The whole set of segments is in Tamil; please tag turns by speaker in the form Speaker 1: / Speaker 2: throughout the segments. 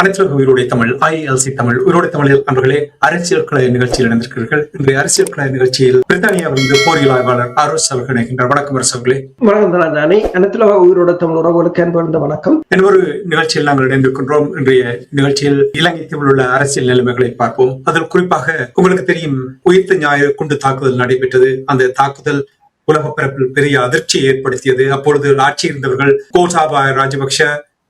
Speaker 1: அனைத்து உயிரோடைய தமிழ் IELTS தமிழ் உயிரோடைய தமிழில் அன்பர்களே அரசியல் கலை நிகழ்ச்சியில் இணைந்திருக்கிறீர்கள். இன்றைய அரசியல் கலை நிகழ்ச்சியில் பிரித்தானியாவிலிருந்து போரியல் ஆய்வாளர் ஆரோஸ் அவர்கள் இணைக்கின்றார். வணக்கம் அரசர்களே.
Speaker 2: வணக்கம் தானே. அனைத்து உயிரோட தமிழ் உறவுகளுக்கு அன்பு வணக்கம்.
Speaker 1: இன்னொரு நிகழ்ச்சியில் நாங்கள் இணைந்திருக்கின்றோம். இன்றைய நிகழ்ச்சியில் இலங்கை தீவில் உள்ள அரசியல் நிலைமைகளை பார்ப்போம். அதில் குறிப்பாக உங்களுக்கு தெரியும், உயிர்த்த ஞாயிறு குண்டு தாக்குதல் நடைபெற்றது. அந்த தாக்குதல் உலக பரப்பில் பெரிய அதிர்ச்சியை ஏற்படுத்தியது. அப்பொழுது ஆட்சி இருந்தவர்கள் கோட்டாபய ராஜபக்ஷ,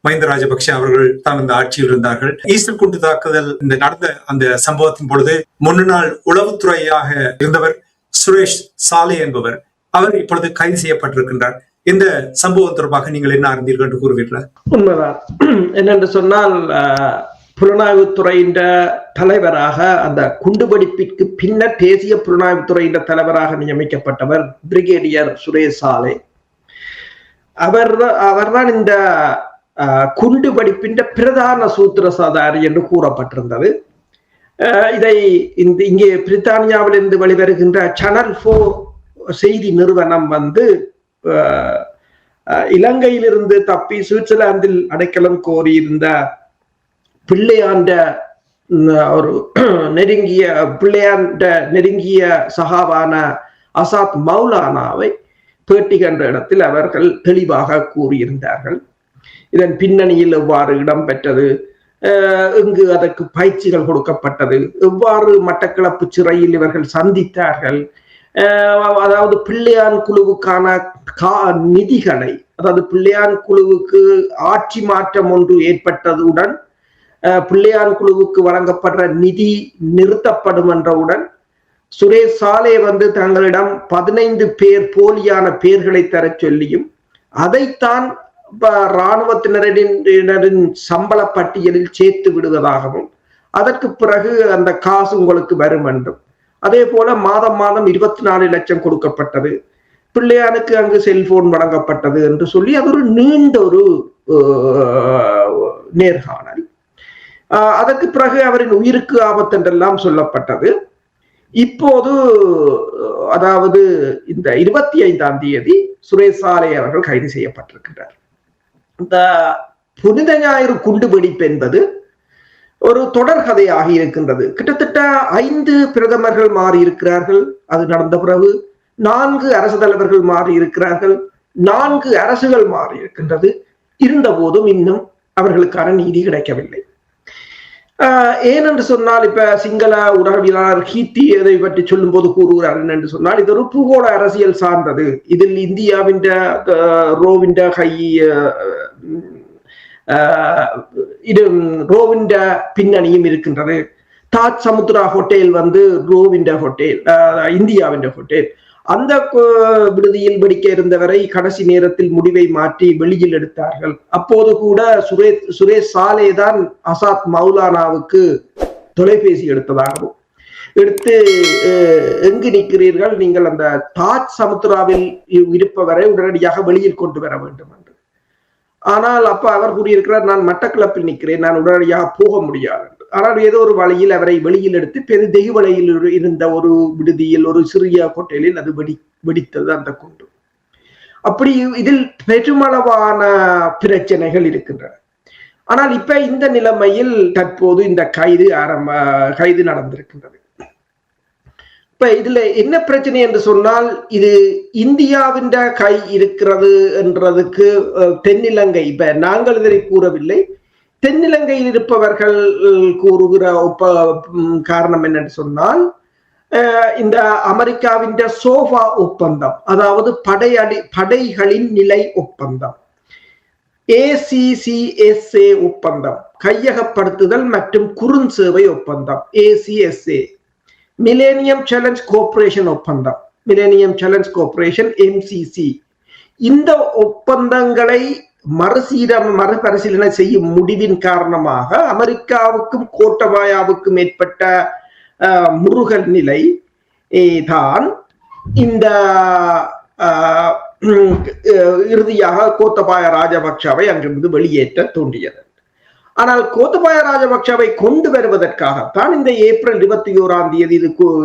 Speaker 1: மஹிந்த ராஜபக்ஷ அவர்கள் தான் இந்த ஆட்சியில் இருந்தார்கள். ஈஸ்டர் குண்டு தாக்குதல் இந்த நடந்த அந்த சம்பவத்தின் பொழுது முன்னாள் உளவுத்துறையாக இருந்தவர் சுரேஷ் சாலே என்பவர், அவர் இப்பொழுது கைது செய்யப்பட்டிருக்கின்றார். இந்த சம்பவம் தொடர்பாக நீங்கள் என்ன அறிந்தீர்கள் என்று கூறுவீர்களா?
Speaker 2: உண்மைதான். என்னென்று சொன்னால், புலனாய்வுத்துறையின் தலைவராக அந்த குண்டுவெடிப்பிற்கு பின்னர் தேசிய புலனாய்வுத்துறையின் தலைவராக நியமிக்கப்பட்டவர் பிரிகேடியர் சுரேஷ் சாலே. அவர்தான் இந்த குண்டுவெடிப்பின் பிரதான சூத்திரசாதாரி என்று கூறப்பட்டிருந்தது. இதை இங்கே பிரித்தானியாவிலிருந்து வெளிவருகின்ற சேனல் 4 செய்தி நிறுவனம் இலங்கையிலிருந்து தப்பி சுவிட்சர்லாந்தில் அடைக்கலம் கோரியிருந்த பிள்ளையாண்ட ஒரு நெருங்கிய சகாவான அசாத் மௌலானாவை பேட்டி கண்ட இடத்தில் அவர்கள் தெளிவாக கூறியிருந்தார்கள். இதன் பின்னணியில் எவ்வாறு இடம்பெற்றது, இங்கு அதற்கு பயிற்சிகள் கொடுக்கப்பட்டது, எவ்வாறு மட்டக்களப்பு சிறையில் இவர்கள் சந்தித்தார்கள், அதாவது பிள்ளையான் குழுவுக்கான நிதிகளை, அதாவது பிள்ளையான் குழுவுக்கு ஆட்சி மாற்றம் ஒன்று ஏற்பட்டதுடன் பிள்ளையான் குழுவுக்கு வழங்கப்படுற நிதி நிறுத்தப்படும் என்றவுடன் சுரேஷ் சாலே தங்களிடம் 15 பேர் போலியான பெயர்களை தர சொல்லியும் அதைத்தான் இராணுவத்தினரின் சம்பள பட்டியலில் சேர்த்து விடுவதாகவும், அதற்கு பிறகு அந்த காசு உங்களுக்கு வரும் என்றும், அதே போல மாதம் 24 லட்சம் கொடுக்கப்பட்டது, பிள்ளையானுக்கு அங்கு செல்போன் வழங்கப்பட்டது என்று சொல்லி அது ஒரு நீண்ட ஒரு நேர்காணல். அதற்கு பிறகு அவரின் உயிருக்கு ஆபத்து என்றெல்லாம் சொல்லப்பட்டது. இப்போது அதாவது இந்த 25ஆம் தேதி சுரேஷ் சாலே அவர்கள் கைது செய்யப்பட்டிருக்கின்றார். இந்த புனித ஞாயிறு குண்டுவெடிப்பு என்பது ஒரு தொடர்கதையாக இருக்கின்றது. கிட்டத்தட்ட 5 பிரதமர்கள் மாறி இருக்கிறார்கள். அது நடந்த பிறகு 4 அரசு தலைவர்கள் மாறி இருக்கிறார்கள். 4 அரசுகள் மாறி இருக்கின்றது. இருந்த போதும் இன்னும் அவர்களுக்கான நீதி கிடைக்கவில்லை. ஏனென்று சொன்னால், இப்ப சிங்கள ஊடகவியலாளர் கீர்த்தி இதை பற்றி சொல்லும் போது கூறுகிறார் என்று சொன்னால், இது ஒரு பூகோள அரசியல் சார்ந்தது. இதில் இந்தியாவின் ரோவிண்ட பின்னணியும் இருக்கின்றது. தாஜ் சமுத்ரா ஹோட்டல் ரோவிண்ட ஹோட்டல், இந்தியாவின் ஹோட்டல். அந்த விடுதியில் வெடிக்க இருந்தவரை கடைசி நேரத்தில் முடிவை மாற்றி வெளியில் எடுத்தார்கள். அப்போது கூட சுரேஷ் சாலே தான் அசாத் மௌலானாவுக்கு தொலைபேசி எடுத்ததாகவும், எடுத்து எங்கு நிற்கிறீர்கள், நீங்கள் அந்த தாஜ் சமுத்ராவில் இருப்பவரை உடனடியாக வெளியில் கொண்டு வர வேண்டும் என்று. ஆனால் அப்ப அவர் கூறியிருக்கிறார், நான் மட்டக்களப்பில் நிற்கிறேன், நான் உடனடியாக போக முடியாது. ஆனால் ஏதோ ஒரு வழியில் அவரை வெளியில் எடுத்து தெகுவளையில் இருந்த ஒரு விடுதியில், ஒரு சிறிய ஹோட்டலில் அது வெடித்தது அந்த குண்டு. அப்படி இதில் பெருமளவான பிரச்சனைகள் இருக்கின்றன. ஆனால் இப்ப இந்த நிலைமையில் தற்போது இந்த கைது நடந்திருக்கின்றது. இப்ப இதுல என்ன பிரச்சனை என்று சொன்னால், இது இந்தியாவின் கை இருக்கிறது என்றதுக்கு தென்னிலங்கை, இப்ப நாங்கள் இதனை கூறவில்லை, தென்னிலங்கையில் இருப்பவர்கள் கூறுகிற காரணம் என்னன்னு சொன்னால், இந்த அமெரிக்காவின் சோஃபா ஒப்பந்தம், அதாவது படைகளின் நிலை ஒப்பந்தம், ACCSA ஒப்பந்தம், கையகப்படுத்துதல் மற்றும் குறுஞ்சேவை ஒப்பந்தம் ACSA, மில்லேனியம் சேலஞ்ச் கோஆபரேஷன் ஒப்பந்தம், மில்லேனியம் சேலஞ்ச் கோஆபரேஷன் MCC, இந்த ஒப்பந்தங்களை மறுபரிசீலனை செய்யும் முடிவின் காரணமாக அமெரிக்காவுக்கும் கோட்டபாயாவுக்கும் ஏற்பட்ட முருகல் நிலை தான் இந்த இறுதியாக கோத்தபாய ராஜபக்ஷவை அங்கிருந்து வெளியேற்ற தூண்டியது. ஆனால் கோத்தபாய ராஜபக்ஷவை கொண்டு வருவதற்காகத்தான் இந்த ஏப்ரல் 21ஆம் தேதி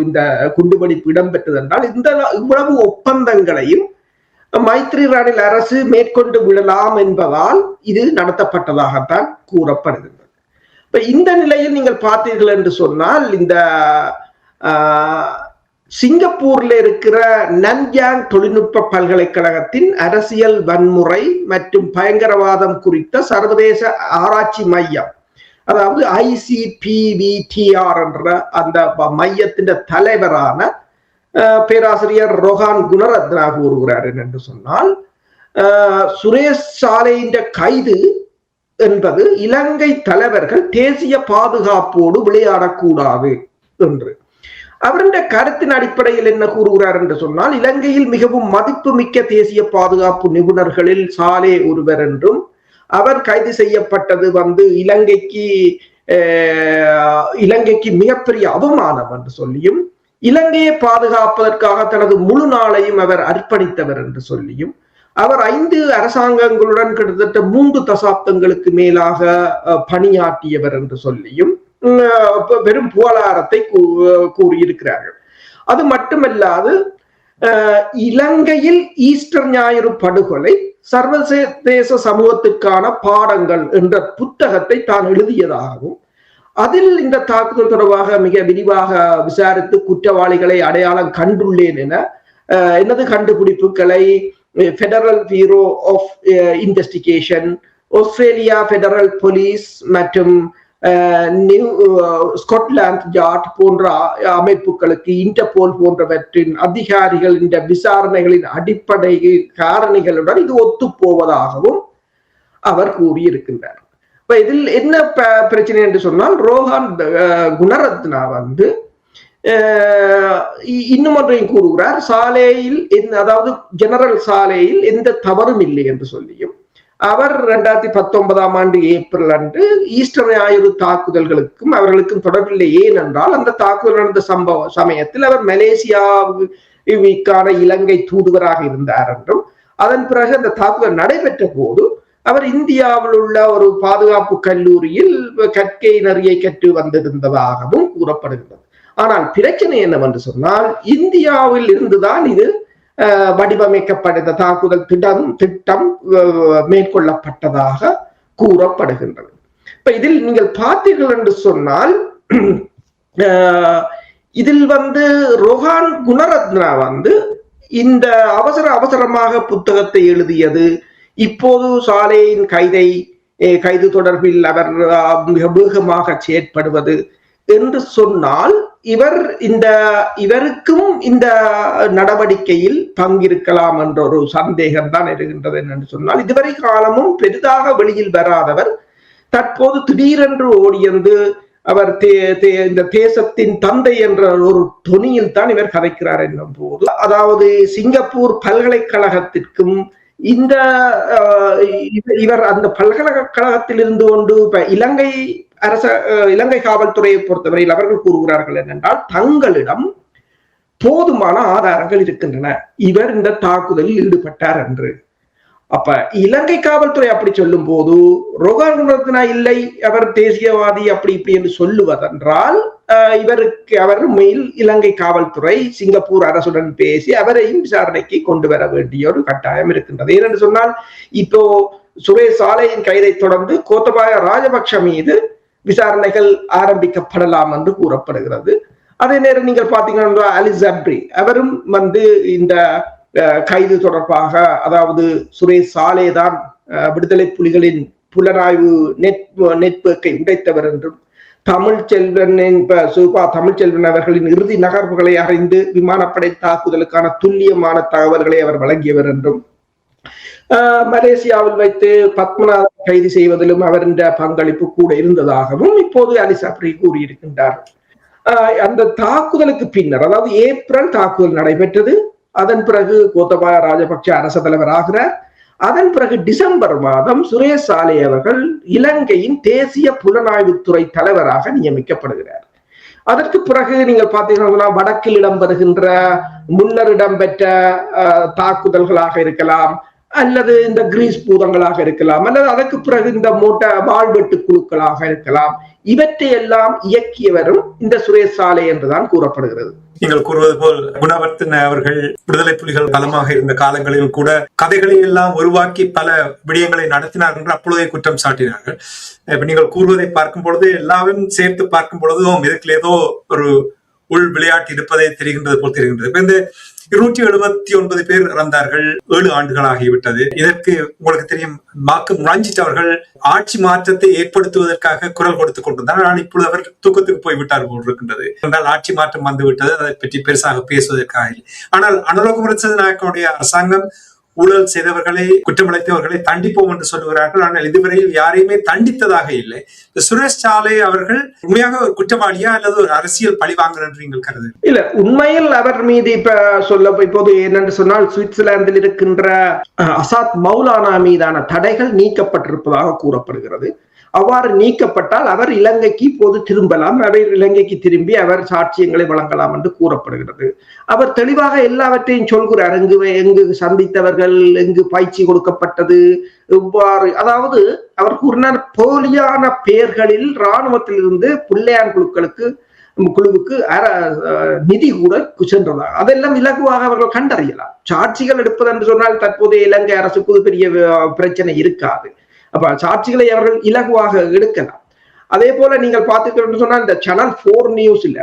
Speaker 2: இந்த குண்டுவெடிப்பு இடம்பெற்றது என்றால், இந்த இவ்வளவு ஒப்பந்தங்களையும் மைத்ரி ரணில் அரசு மேற்கொண்டு விடலாம் என்பதால் இது நடத்தப்பட்டதாகத்தான் கூறப்படுகிறது. இப்ப இந்த நிலையில் நீங்கள் பார்த்தீர்கள் என்று சொன்னால் இந்த சிங்கப்பூர்ல இருக்கிற நன்யாங் தொழில்நுட்ப பல்கலைக்கழகத்தின் அரசியல் வன்முறை மற்றும் பயங்கரவாதம் குறித்த சர்வதேச ஆராய்ச்சி மையம், அதாவது ICPVTR என்ற அந்த மையத்தின் தலைவரான பேராசிரியர் ரோஹான் குணரத்னா கூறுகிறார் என்று சொன்னால், சுரேஷ் சாலையின் கைது என்பது இலங்கை தலைவர்கள் தேசிய பாதுகாப்போடு விளையாடக்கூடாது என்று. அவருடைய கருத்தின் அடிப்படையில் என்ன கூறுகிறார் என்று சொன்னால், இலங்கையில் மிகவும் மதிப்புமிக்க தேசிய பாதுகாப்பு நிபுணர்களில் சாலே ஒருவர் என்றும், அவர் கைது செய்யப்பட்டது இலங்கைக்கு மிகப்பெரிய அவமானம் என்று சொல்லியும், இலங்கையை பாதுகாப்பதற்காக தனது முழு நாளையும் அவர் அர்ப்பணித்தவர் என்று சொல்லியும், அவர் 5 அரசாங்கங்களுடன் கிட்டத்தட்ட 3 தசாப்தங்களுக்கு மேலாக பணியாற்றியவர் என்று சொல்லியும் வெறும் புகழாரத்தை கூறியிருக்கிறார்கள். அது மட்டுமல்லாது இலங்கையில் ஈஸ்டர் ஞாயிறு படுகொலை சர்வதேச சமூகத்திற்கான பாடங்கள் என்ற புத்தகத்தை தான் எழுதியதாகவும், அதில் இந்த தாக்குதல் தொடர்பாக மிக விரிவாக விசாரித்து குற்றவாளிகளை அடையாளம் கண்டுள்ளேன் என எனது கண்டுபிடிப்புகளை federal bureau of investigation, Australia federal police மற்றும் ஸ்காட்லாந்து யார்ட் போன்ற அமைப்புகளுக்கு, இன்டர்போல் போன்றவற்றின் அதிகாரிகள் இந்த விசாரணைகளின் அடிப்படை காரணிகளுடன் இது ஒத்து போவதாகவும் அவர் கூறியிருக்கின்றார். இப்ப இதில் என்ன பிரச்சனை என்று சொன்னால், ரோஹான் குணரத்னா இன்னும் ஒன்றையும் கூறுகிறார். சாலையில் அதாவது ஜெனரல் சாலையில் எந்த தவறும் இல்லை என்று சொல்லியும், அவர் 2019 ஆண்டு ஏப்ரல் அன்று ஈஸ்டர் ஞாயிறு தாக்குதல்களுக்கும் அவர்களுக்கும் தொடர்பில்லை. ஏனென்றால் அந்த தாக்குதல் நடந்த சமயத்தில் அவர் மலேசியாவுக்கான இலங்கை தூதுவராக இருந்தார் என்றும், அதன் பிறகு அந்த தாக்குதல் நடைபெற்ற போது அவர் இந்தியாவில் உள்ள ஒரு பாதுகாப்பு கல்லூரியில் கற்கை நெறியை கற்று வந்திருந்ததாகவும் கூறப்படுகிறது. ஆனால் பிரச்சனை என்னவென்று சொன்னால், இந்தியாவில் இருந்துதான் இது வடிவமைக்கப்பட்ட தாக்குதல் திட்டம் மேற்கொள்ளப்பட்டதாக கூறப்படுகின்றது. இப்ப இதில் நீங்கள் பார்த்தீர்கள் என்று சொன்னால், இதில் ரோஹான் குணரத்னா இந்த அவசரமாக புத்தகத்தை எழுதியது, இப்போது சாலையின் கைது தொடர்பில் அவர் மிக வேகமாக செயற்படுவது என்று சொன்னால், இவருக்கும் இந்த நடவடிக்கையில் பங்கிருக்கலாம் என்ற ஒரு சந்தேகம் தான் இருக்கின்றது. என்று சொன்னால், இதுவரை காலமும் பெரிதாக வெளியில் வராதவர் தற்போது திடீரென்று ஓடியந்து அவர் இந்த தேசத்தின் தந்தை என்ற ஒரு தொனியில் தான் இவர் கதைக்கிறார் என்னும் போது, அதாவது சிங்கப்பூர் பல்கலைக்கழகத்திற்கும் இவர் அந்த பல்கலைக்கழகத்தில் இருந்து கொண்டு இலங்கை காவல்துறையை பொறுத்தவரையில் அவர்கள் கூறுகிறார்கள் என்னென்றால், தங்களிடம் போதுமான ஆதாரங்கள் இருக்கின்றன இவர் இந்த தாக்குதலில் ஈடுபட்டார் என்று. அப்ப இலங்கை காவல்துறை அப்படி சொல்லும் போது, ரோஹான் குணரத்னா இல்லை அவர் தேசியவாதி அப்படி இப்படி என்று சொல்லுவதென்றால், அவர் மேல் இலங்கை காவல்துறை சிங்கப்பூர் அரசுடன் பேசி அவரையும் விசாரணைக்கு கொண்டு வர வேண்டிய ஒரு கட்டாயம் இருக்கின்றது. ஏனென்று சொன்னால், இப்போ சுரேஷ் சாலையின் கைதை தொடர்ந்து கோத்தபாய ராஜபக்ஷ மீது விசாரணைகள் ஆரம்பிக்கப்படலாம் என்று கூறப்படுகிறது. அதே நேரம் நீங்கள் பார்த்தீங்கன்னா, அலி ஜப்ரி அவரும் இந்த கைது தொடர்பாக, அதாவது சுரேஷ் சாலே தான் விடுதலை புலிகளின் புலனாய்வு நெட்வொர்க்கை உடைத்தவர் என்றும், தமிழ்ச்செல்வன் அவர்களின் இறுதி நகர்வுகளை அறிந்து விமானப்படை தாக்குதலுக்கான துல்லியமான தகவல்களை அவர் வழங்கியவர் என்றும், மலேசியாவில் வைத்து பத்மநாதன் கைது செய்வதிலும் அவரின் பங்களிப்பு கூட இருந்ததாகவும் இப்போது அலி ஜப்ரி கூறியிருக்கின்றார். அந்த தாக்குதலுக்கு பின்னர், அதாவது ஏப்ரல் தாக்குதல் நடைபெற்றது. அதன் பிறகு கோத்தபாய ராஜபக்ஷ அரசு தலைவர் ஆகிறார். அதன் பிறகு டிசம்பர் மாதம் சுரேஷ் சாலே அவர்கள் இலங்கையின் தேசிய புலனாய்வுத்துறை தலைவராக நியமிக்கப்படுகிறார். அதற்கு பிறகு நீங்கள் பார்த்தீங்கன்னா, வடக்கில் இடம்பெறுகின்ற முன்னர் இடம்பெற்ற தாக்குதல்களாக இருக்கலாம், அல்லது இந்த கிரீஸ் பூதங்களாக இருக்கலாம், அல்லது அதற்கு பிறகு இந்த வாழ்வெட்டு குழுக்களாக இருக்கலாம். இவற்றை எல்லாம் இயக்கியவரும் இந்த சுரேஷ் சாலை என்றுதான் கூறப்படுகிறது.
Speaker 1: நீங்கள் கூறுவது போல் குணவர்த்தன அவர்கள் விடுதலை புலிகள் பலமாக இருந்த காலங்களிலும் கூட கதைகளை எல்லாம் உருவாக்கி பல விடயங்களை நடத்தினார் என்று அப்பொழுதே குற்றம் சாட்டினார்கள். இப்ப நீங்கள் கூறுவதை பார்க்கும் பொழுது எல்லாரும் சேர்த்து பார்க்கும் பொழுதும் இதுக்கு ஏதோ ஒரு உள் விளையாட்டு இருப்பதை தெரிகின்றது போல் தெரிகின்றது. இப்ப இந்த 279 பேர் இறந்தார்கள், 7 ஆண்டுகள் ஆகிவிட்டது. இதற்கு உங்களுக்கு தெரியும், மார்க்கம் ரஞ்சித் அவர்கள் ஆட்சி மாற்றத்தை ஏற்படுத்துவதற்காக குரல் கொடுத்துக் கொண்டிருந்தார். ஆனால் இப்பொழுது அவர் தூக்கத்துக்கு போய்விட்டார் போல் இருக்கின்றது. என்றால் ஆட்சி மாற்றம் வந்துவிட்டது, அதை பற்றி பெருசாக பேசுவதற்காக இல்லை. ஆனால் அனுரகுமார நாயக்கனுடைய அரசாங்கம் ஊழல் செய்தவர்களை, குற்றமளித்தவர்களை தண்டிப்போம் என்று சொல்லுகிறார்கள். ஆனால் இதுவரையில் யாரையுமே தண்டித்ததாக இல்லை. சுரேஷ் சாலை அவர்கள் உண்மையாக ஒரு குற்றவாளியா அல்லது ஒரு அரசியல் பழிவாங்கல் என்று நீங்கள் கருது?
Speaker 2: இல்ல, உண்மையில் அவர் மீது இப்போது என்னென்று சொன்னால், சுவிட்சர்லாந்தில் இருக்கின்ற அசாத் மௌலானா மீதான தடைகள் நீக்கப்பட்டிருப்பதாக கூறப்படுகிறது. அவ்வாறு நீக்கப்பட்டால் அவர் இலங்கைக்கு இப்போது திரும்பலாம். அவர் இலங்கைக்கு திரும்பி அவர் சாட்சியங்களை வழங்கலாம் என்று கூறப்படுகிறது. அவர் தெளிவாக எல்லாவற்றையும் சொல்கிறார். எங்கு சந்தித்தவர்கள், எங்கு பயிற்சி கொடுக்கப்பட்டது, இவ்வாறு. அதாவது அவர் கூறினார், போலியான பெயர்களில் இராணுவத்திலிருந்து பிள்ளையான் குழுவுக்கு நிதி கூட சென்றதாக அதெல்லாம் இலகுவாக அவர்கள் கண்டறியலாம். சாட்சிகள் எடுப்பது என்று சொன்னால் தற்போதைய இலங்கை அரசுக்கு பெரிய பிரச்சனை இருக்காது. அப்ப சாட்சிகளை அவர்கள் இலகுவாக எடுக்கலாம். அதே போல நீங்கள் பார்த்துக்கிட்டு சொன்னா, இந்த சேனல் 4 நியூஸ்ல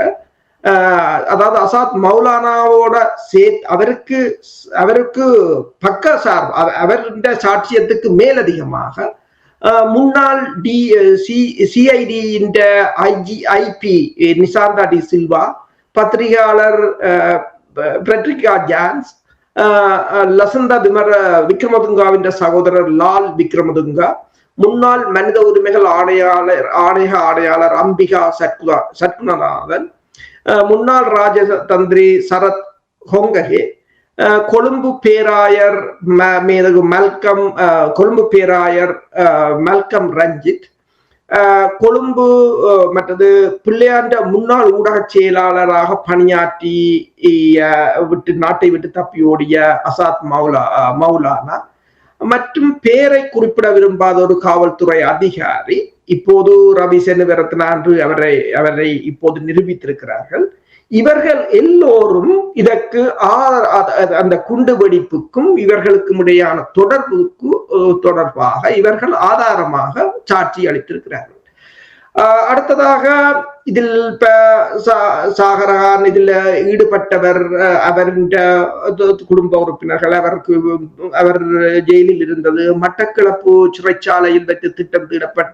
Speaker 2: அதாவது அசாத் மௌலானாவோட அவருக்கு பக்க சார் அவருடைய சாட்சியத்துக்கு மேலதிகமாக முன்னாள் சிஐடி ஐபி நிசாந்தா டி சில்வா, பத்திரிகையாளர் பெட்ரிகா ஜான்ஸ், லசந்தா விக்ரமதுங்காவின் சகோதரர் லால் விக்ரமதுங்கா, முன்னாள் மனித உரிமைகள் ஆணையாளர் அம்பிகா சத்குணநாதன், முன்னாள் ராஜதந்திரி சரத் ஹொங்கஹே, கொழும்பு பேராயர் மல்கம் ரஞ்சித், கொழும்பு மற்றது பிள்ளையாண்ட முன்னாள் ஊடக செயலாளராக பணியாற்றி நாட்டை விட்டு தப்பி ஓடிய அசாத் மௌலானா மற்றும் பேரை குறிப்பிட விரும்பாத ஒரு காவல்துறை அதிகாரி இப்போது ரவி சென்னிவரத்னா என்று அவரை இப்போது நிரூபித்திருக்கிறார்கள். இவர்கள் எல்லோரும் இதற்கு அந்த குண்டு வெடிப்புக்கும் இவர்களுக்கும் இடையான தொடர்பாக இவர்கள் ஆதாரமாக சாட்சி அளித்திருக்கிறார்கள். அடுத்ததாக இதில் சாகரகான் இதில் ஈடுபட்டவர், அவரின் குடும்ப உறுப்பினர்கள், அவர் ஜெயிலில் இருந்தது, மட்டக்களப்பு சிறைச்சாலையில் வைத்து திட்டம்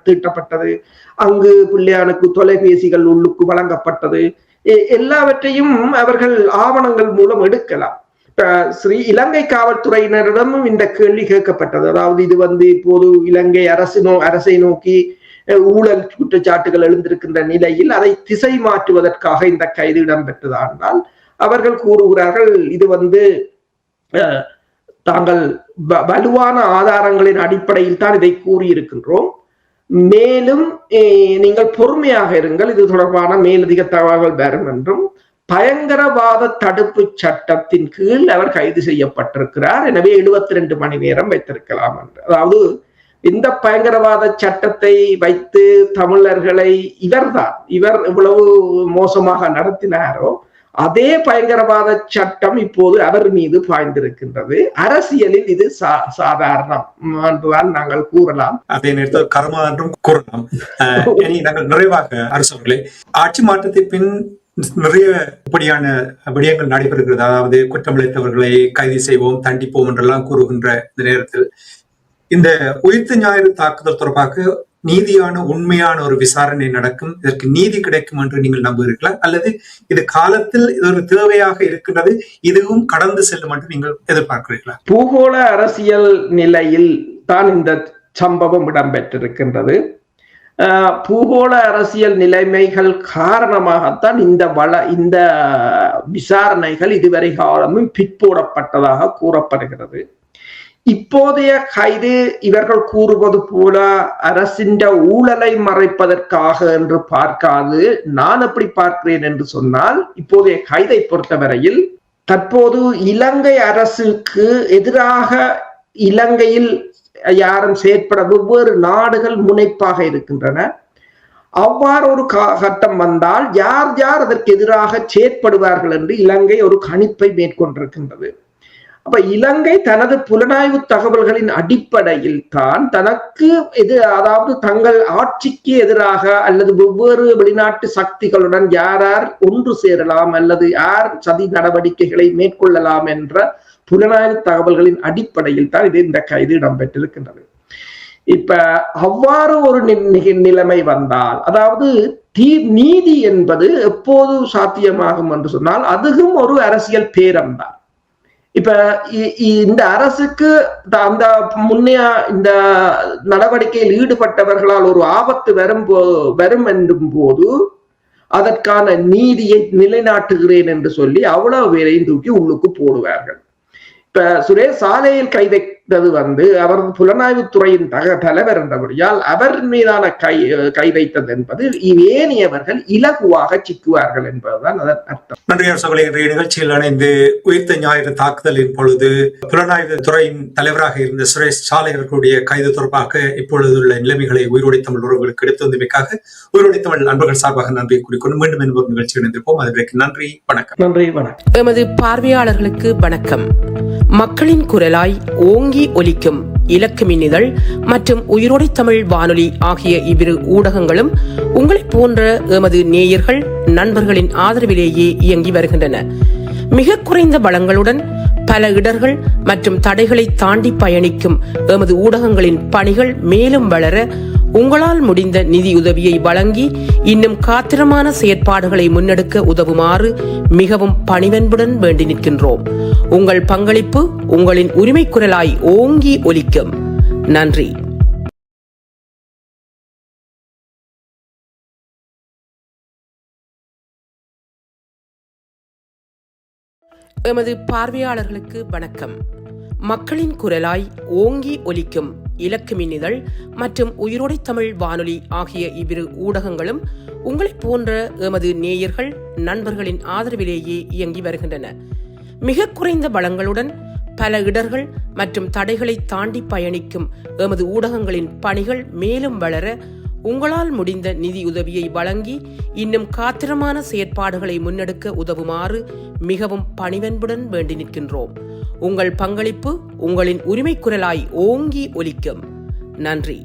Speaker 2: தீட்டப்பட்டது, அங்கு பிள்ளையானுக்கு தொலைபேசிகள் உள்ளுக்கு வழங்கப்பட்டது, எல்லாவற்றையும் அவர்கள் ஆவணங்கள் மூலம் எடுக்கலாம். இலங்கை காவல்துறையினரிடமும் இந்த கேள்வி கேட்கப்பட்டது. அதாவது இது இப்போது இலங்கை அரசை நோக்கி ஊழல் குற்றச்சாட்டுகள் எழுந்திருக்கின்ற நிலையில் அதை திசை மாற்றுவதற்காக இந்த கைது இடம்பெற்றதானால் அவர்கள் கூறுகிறார்கள், இது தாங்கள் வலுவான ஆதாரங்களின் அடிப்படையில் தான் இதை கூறியிருக்கின்றோம், மேலும் நீங்கள் பொறுமையாக இருங்கள், இது தொடர்பான மேலதிக தகவல்கள் வரும் என்றும், பயங்கரவாத தடுப்பு சட்டத்தின் கீழ் அவர் கைது செய்யப்பட்டிருக்கிறார், எனவே 72 மணி நேரம் வைத்திருக்கலாம் என்று. அதாவது இந்த பயங்கரவாத சட்டத்தை வைத்து தமிழர்களை இவர் இவ்வளவு மோசமாக நடத்தினாரோ அதே பயங்கரவாத சட்டம் இப்போது அவர் மீது பாய்ந்திருக்கின்றது. அரசியலில் இது சாதாரணம் என்றுதான் நாங்கள் கூறலாம்.
Speaker 1: அதே நேரத்தில் கர்மா என்றும் கூறலாம். நாங்கள் நிறைவாக அரசவர்களே, ஆட்சி மாற்றத்தை பின் நிறைய இப்படியான விடயங்கள் நடைபெறுகிறது. அதாவது குற்றமிழைத்தவர்களை கைது செய்வோம், தண்டிப்போம் என்றெல்லாம் கூறுகின்ற இந்த நேரத்தில் இந்த உயிர்த்த ஞாயிறு தாக்குதல் தொடர்பாக நீதியான உண்மையான ஒரு விசாரணை நடக்கும், இதற்கு நீதி கிடைக்கும் என்று நீங்கள் நம்புகிறீர்களா? அல்லது இது காலத்தில் இது ஒரு தேவையாக இருக்கின்றது, இதுவும் கடந்து செல்லும் என்று நீங்கள் எதிர்பார்க்கிறீர்களா?
Speaker 2: பூகோள அரசியல் நிலையில் தான் இந்த சம்பவம் இடம்பெற்றிருக்கின்றது. பூகோள அரசியல் நிலைமைகள் காரணமாகத்தான் இந்த விசாரணைகள் இதுவரை காலமும் பிற்போடப்பட்டதாக கூறப்படுகிறது. இப்போதைய கைது இவர்கள் கூறுவது போல அரசின் ஊழலை மறைப்பதற்காக என்று பார்க்காது, நான் எப்படி பார்க்கிறேன் என்று சொன்னால், இப்போதைய கைதை பொறுத்தவரையில் தற்போது இலங்கை அரசுக்கு எதிராக இலங்கையில் யாரும் செயற்பட வெவ்வேறு நாடுகள் முனைப்பாக இருக்கின்றன. அவ்வாறு ஒரு கட்டம் வந்தால் யார் யார் அதற்கு எதிராக செயற்படுவார்கள் என்று இலங்கை ஒரு கணிப்பை மேற்கொண்டிருக்கின்றது. அப்ப இலங்கை தனது புலனாய்வு தகவல்களின் அடிப்படையில் தான் தனக்கு அதாவது தங்கள் ஆட்சிக்கு எதிராக அல்லது வெவ்வேறு வெளிநாட்டு சக்திகளுடன் யார் யார் ஒன்று சேரலாம் அல்லது யார் சதி நடவடிக்கைகளை மேற்கொள்ளலாம் என்ற புலனாய்வு தகவல்களின் அடிப்படையில் தான் இந்த கைது இடம்பெற்றிருக்கின்றது. இப்ப அவ்வாறு ஒரு நிலைமை வந்தால், அதாவது நீதி என்பது எப்போது சாத்தியமாகும் என்று சொன்னால் அதுவும் ஒரு அரசியல் பேரம் தான். இப்ப இந்த அரசுக்கு அந்த முன்னைய இந்த நடவடிக்கையில் ஈடுபட்டவர்களால் ஒரு ஆபத்து வரும் என்னும் போது அதற்கான நீதியை நிலைநாட்டுகிறேன் என்று சொல்லி அவ்வளவு பேரையும் தூக்கி உள்ளுக்கு போடுவார்கள். இப்ப சுரேஷ் சாலையில் கைதைத்தது அவர் புலனாய்வு துறையின் தலைவர் என்றபடியால் அவர் மீதான கை வைத்தது என்பது ஏனையவர்கள் இலகுவாக சிக்குவார்கள் என்பதுதான் அதன் அர்த்தம்.
Speaker 1: நன்றி சகோதரி. இன்றைய நிகழ்ச்சியில் இணைந்து உயிர்த்த ஞாயிறு தாக்குதலின் பொழுது புலனாய்வு துறையின் தலைவராக இருந்த சுரேஷ் சாலை அவர்களுடைய கைது தொடர்பாக இப்பொழுதுள்ள நிலைமைகளை உயிரோடை தமிழ் உறவுகளுக்கு எடுத்து வந்தமைக்காக உயிரோடை தமிழ் அன்பர்கள் சார்பாக நன்றி கூறிக்கொண்டு மீண்டும் என்பது நிகழ்ச்சி இணைந்திருப்போம். அதுவரைக்கும் நன்றி, வணக்கம்.
Speaker 2: நன்றி, வணக்கம்.
Speaker 3: எமது பார்வையாளர்களுக்கு வணக்கம். மக்களின் குரலாய் ஓங்கி ஒலிக்கும் இலக்குமின் இதழ் மற்றும் உயிரோடை தமிழ் வானொலி ஆகிய இவ்விரு ஊடகங்களும் உங்களைப் போன்ற எமது நேயர்கள் நண்பர்களின் ஆதரவிலேயே இயங்கி வருகின்றன. மிக குறைந்த வளங்களுடன் பல இடர்கள் மற்றும் தடைகளை தாண்டி பயணிக்கும் எமது ஊடகங்களின் பணிகள் மேலும் வளர உங்களால் முடிந்த நிதியுதவியை வழங்கி இன்னும் காத்திரமான செயற்பாடுகளை முன்னெடுக்க உதவுமாறு மிகவும் பணிவன்புடன் வேண்டி நிற்கின்றோம். உங்கள் பங்களிப்பு உங்களின் உரிமை குரலாய் ஓங்கி ஒலிக்கும். நன்றி. எமது பார்வையாளர்களுக்கு வணக்கம். மக்களின் குரலாய் ஓங்கி ஒலிக்கும் இலக்குமின் இதழ் மற்றும் உயிரோடை தமிழ் வானொலி ஆகிய இவ்விரு ஊடகங்களும் உங்களைப் போன்ற எமது நேயர்கள் நண்பர்களின் ஆதரவிலேயே இயங்கி வருகின்றன. மிக குறைந்த வளங்களுடன் பல இடர்கள் மற்றும் தடைகளை தாண்டி பயணிக்கும் எமது ஊடகங்களின் பணிகள் மேலும் வளர உங்களால் முடிந்த நிதியுதவியை வழங்கி இன்னும் காத்திரமான செயற்பாடுகளை முன்னெடுக்க உதவுமாறு மிகவும் பணிவன்புடன் வேண்டி நிற்கின்றோம். உங்கள் பங்களிப்பு உங்களின் உரிமை குரலாய் ஓங்கி ஒலிக்கும். நன்றி.